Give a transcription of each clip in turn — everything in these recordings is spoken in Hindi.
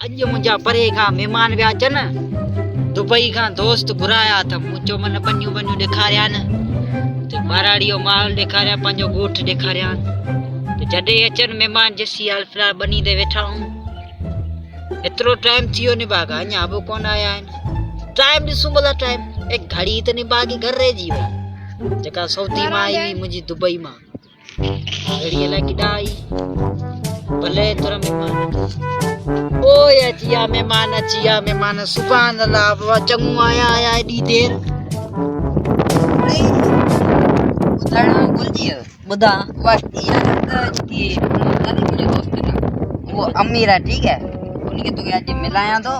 अज मुंहिंजा परे खां महिमान विया अचनि दुबई खां दोस्त घुराया त मुंहिंजो मन बनियूं बनियूं ॾेखारिया न त माराड़ीअ माल ॾेखारिया पंहिंजो ॻोठ ॾेखारिया त जॾहिं अचनि महिमान जेसी हाल फ़िलहाल बनी ते वेठा आहियूं एतिरो टाइम थी वियो निभागा अञा बि कोन आया आहिनि टाइम ॾिसूं भला टाइम एक घड़ी त निभागी घर रहिजी वई जेका सऊदी मां आई हुई मुंहिंजी दुबई मां घड़ीअ लाइ केॾा आई भले तुर महिमान ओए अची विया महिमान सुभान अल्लाह बाबा चङो आया एॾी देर ॿुधाइण भुलिजी वियो ॿुधा बस इहा कि मुंहिंजो दोस्त आहे उहो अमीर आहे ठीकु है उनखे तोखे अॼु मिलायां थो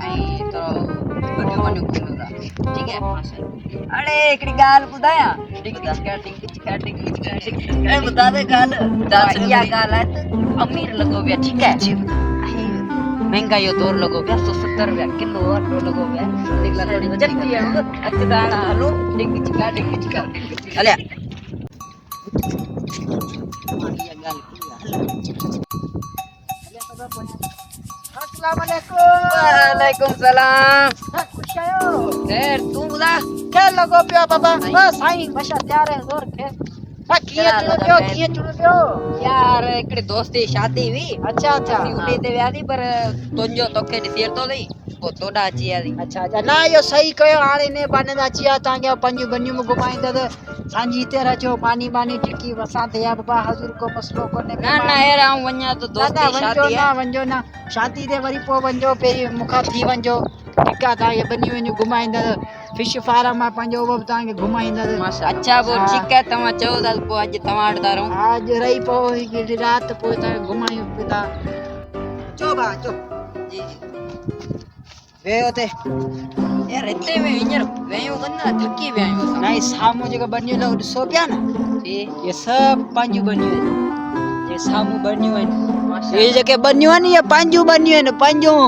ऐं थोरो वॾियूं वॾियूं घुमूं था ठीकु है अड़े हिकिड़ी ॻाल्हि ॿुधायां ॿुधा दे ॻाल्हि इहा ॻाल्हि आहे त अमीर लॻो पिया ठीकु है महंगाई जो दौर लॻो पिया 170 रुपया किलो अटो लॻो पिया चटनी अचु त हाणे हलो डिग चिका हलिया वालेकुम सलाम खुश आयो खैर तू ॿुधा क्या लॻो पियो बाबा बस साईं बशा तयार है जोर खे कीअं चुनो पियो यार हिकिड़े दोस्त जी शादी हुई अच्छा असीं उते ते वियासीं पर तुंहिंजो तोखे ॾिसी वरितो अथई पोइ तोॾा अची वियासीं अच्छा ना इहो सही कयो हाणे इन बहाने अची विया तव्हांखे पंहिंजूं बनियूं में घुमाईंदा त असांजी हिते अचो पानी टिकी वसां ते या बाबा हज़ूर को मसलो कोन्हे ना यार आऊं वञा तो दोस्त जी शादी है वञो ना शादी ते वरी पोइ वञो पहिरीं मूंखां थी वञो ठीकु आहे तव्हांखे बनियूं घुमाईंदा फिश फार्म आहे पंहिंजो उहो बि तव्हांखे घुमाईंदा अच्छा पोइ ठीकु आहे तव्हां चओ था पोइ अॼु तव्हां वटि था रहूं अॼु रही पोइ हिकिड़ी राति पोइ तव्हांखे घुमायूं पिता अचो भाउ अचो जी वेहो हुते यार हिते में हींअर वेयूं कनि न थकी विया आहियूं असां न साम्हूं जेका बनियूं लॻो ॾिसो पिया न इहे सभु पंहिंजूं बनियूं आहिनि जे साम्हूं बनियूं आहिनि इहे जेके बनियूं आहिनि इहे पंहिंजूं बनियूं आहिनि पंहिंजूं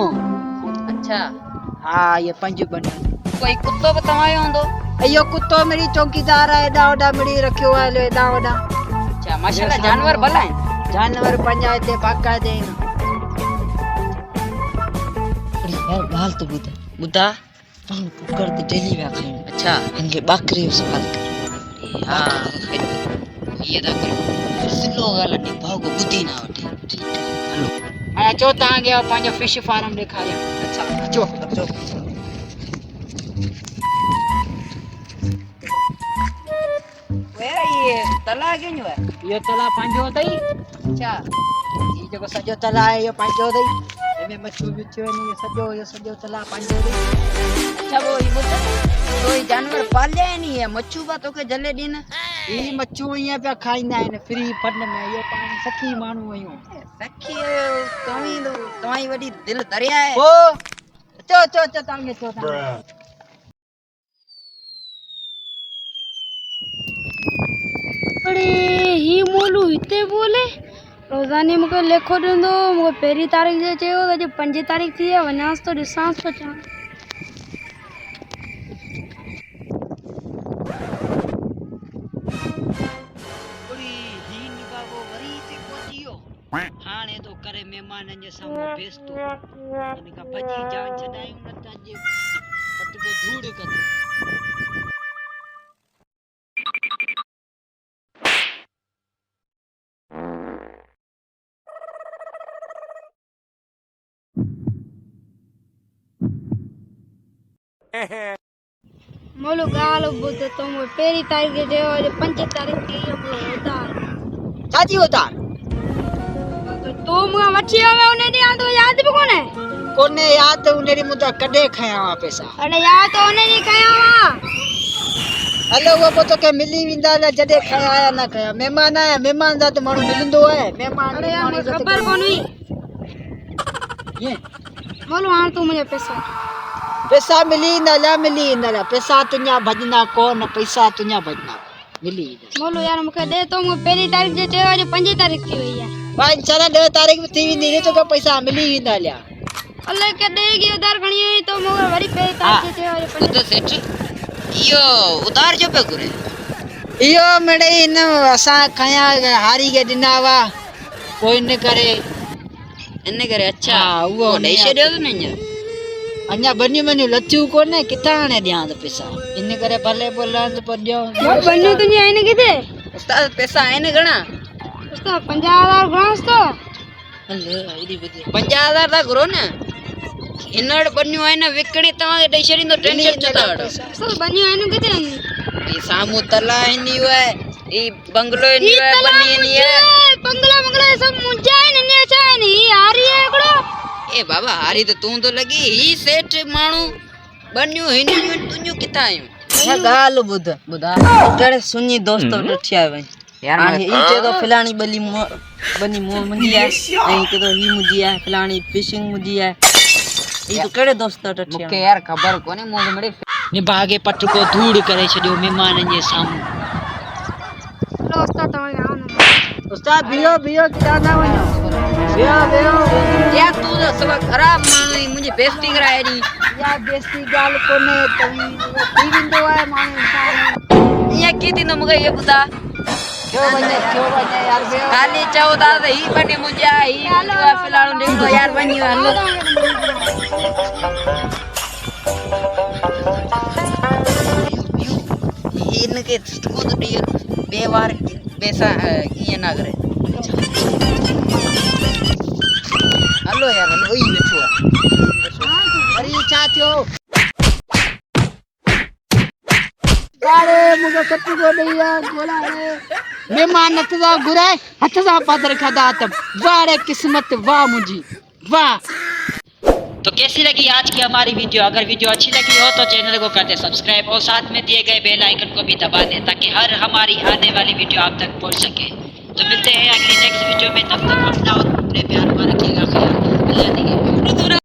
अच्छा हा इहे पंहिंजूं बनियूं आहिनि कोई कुतो बि तव्हांजो हूंदो इहो कुतो मिड़ी चौकीदार आहे हेॾा होॾा मिड़ी रखियो आहे हेॾा होॾा अच्छा माशाल्लाह जानवर भला आहिनि जानवर पंहिंजा हिते बाक़ाइदे आहिनि ॻाल्हि त ॿुधा पाण कुकर ते डेली विया खायूं अच्छा हिनखे ॿाकरी जो सवाल कर हा इहे था करो सिलो ॻाल्हि भाउ ॿुधी न वठे हलो हाणे अचो तव्हांखे पंहिंजो फिश फार्म ॾेखारियां अच्छा अचो ये तला कंहिंजो आहे इहो तला पंहिंजो अथई अच्छा हीउ जेको सॼो तला आहे इहो पंहिंजो अथई हिनमें मच्छियूं विथियूं आहिनि इहो सॼो तला पंहिंजो अथई अच्छा वो ही ॿुध कोई जानवर पालिया आहिनि या मच्छू बि तोखे जले ॾिन हीअ मच्छियूं ईअं पिया खाईंदा आहिनि फ्री फंड में इहो पाण सखी माण्हू आहियूं सखी तव्हांजी वॾी दिलि दरिया आहे अचो तव्हांखे अरे ही मोलू हिते बोले रोज़ानी मूंखे लेखो ॾींदो मूंखे पहिरीं तारीख़ जो चयो त अॼु 5 तारीख़ थी आहे वञांसि तो ॾिसांसि तो छा हाणे तो करे महिमाननि जे साम्हूं बेइज़तो हिन खां भॼी जान छॾायूं न त अॼु पटको धूड़ कंदो मोलू ॻाल्हि ॿुध तो मूंखे पहिरीं तारीख़ जो चयो अॼु 5 तारीख़ थी उधार छाजी उधार तूं मूंखां वठी वियो उन ॾींहुं तो यादि बि कोन्हे यादि उन ॾींहुं मूं त कॾहिं खयां हुआ पैसा अरे यार तो उन ॾींहुं कया हुआ हलो उहो पोइ तोखे मिली वेंदा जॾहिं खयां या न खयां महिमान आया महिमान जा त माण्हू मिलंदो आहे महिमान अरे यार मूंखे ख़बर कोन हुई मोलू हाणे तूं मुंहिंजा पैसा मिली वेंदा पैसा तुंहिंजा भॼंदा कोन पैसा तुंहिंजा भॼंदा मिली वेंदा मोलू यार मूंखे ॾे तो मूंखे पहिरीं तारीख़ जो चयो अॼु 5 तारीख़ थी वई आहे भाई इंशाल्लाह 10 तारीख़ में थी वेंदी तोखे पैसा मिली वेंदा हलिया अल्लाह के देगी उधार खणी हुई तो मूंखे वरी पहिरीं तारीख़ जो चयो अॼु 5 सेठ इहो उधार जो पियो घुरे इहो मिड़ई हिन असां खयां हारी के ॾिना हुआ पोइ इन करे इने करे अच्छा हाँ, उहो वो ॾेई छॾियो तो न हींअर अञा बनियूं बनियूं लथियूं कोन्हे किथां हाणे ॾियां त पैसा इन करे भले बोलां त पर ॾियो बनियूं तुंहिंजी आहिनि किथे उस्ताद पैसा आहिनि घणा उस्ताद 50,000 घणा तो हले हेॾी वधी 50,000 था घुरो न हिन वटि बनियूं आहिनि विकिणी तव्हांखे ॾेई छॾींदो टेंशन छो था वठो उस्ताद बनियूं आहिनि किथे ही साम्हूं तला ईंदी है ही बंगलो ईंदी है बनी ईंदी है बंगला बंगला सब मुंहिंजा आहिनि ने छा आहिनि ही हारी आहे हिकिड़ो ए बाबा हारी तो तूं तो लगी ही सेठ माण्हू बनियूं हिनियूं तुंहिंजूं किथां आयूं छा ॻाल्हि ॿुध ॿुधा कहिड़े सुञी दोस्त वटि अची आयो वई यार हाणे ही चए थो फिलाणी बनी मुंहिंजी आहे ऐं चए थो ही मुंहिंजी आहे फिलाणी फिशिंग मुंहिंजी आहे ही तो कहिड़े दोस्त वटि अची मूंखे यार ख़बर कोन्हे मूं मिड़े निभागे पट को धूड़ करे छॾियो महिमाननि जे साम्हूं लो उस्ताद तव्हां आओ न उस्ताद बीहो बीहो किथां था वञो बीहो बीहो यार तूं तो सब ख़राब माण्हू ही मुंहिंजी बेइज्जती कराए ॾी या बेइज्जती ॻाल्हि कोन्हे तवी थी वेंदो आहे माण्हू इंसान ईअं कीअं थींदो मूंखे इहो ॿुधा क्यों वञे यार बीहो खाली चओ था त ही बनी मुंहिंजा ही मुंहिंजो आहे फिलाणो ॾींदो यार वञी हलो इनके को तो ॾियो ॿिए वार पैसा ईअं ना करे हलो यार हलो ई वेठो आहे वरी छा थियो गाड़े मूंखे कट को ॾेई आ गोला महिमान हथ सां घुराए हथ सां पादर खाधा त वाह किस्मत वाह मुंहिंजी वाह तो कैसी लगी आज की हमारी वीडियो अगर वीडियो अच्छी लगी हो तो चैनल को कर दे सब्सक्राइब और साथ में दिए गए बेल आइकन को भी दबा दें ताकि हर हमारी आने वाली वीडियो आप तक पहुंच सके तो मिलते हैं अगली नेक्स्ट वीडियो में तब तक अपना और अपने प्यार में रखिएगा ख्याल अल्लाह ने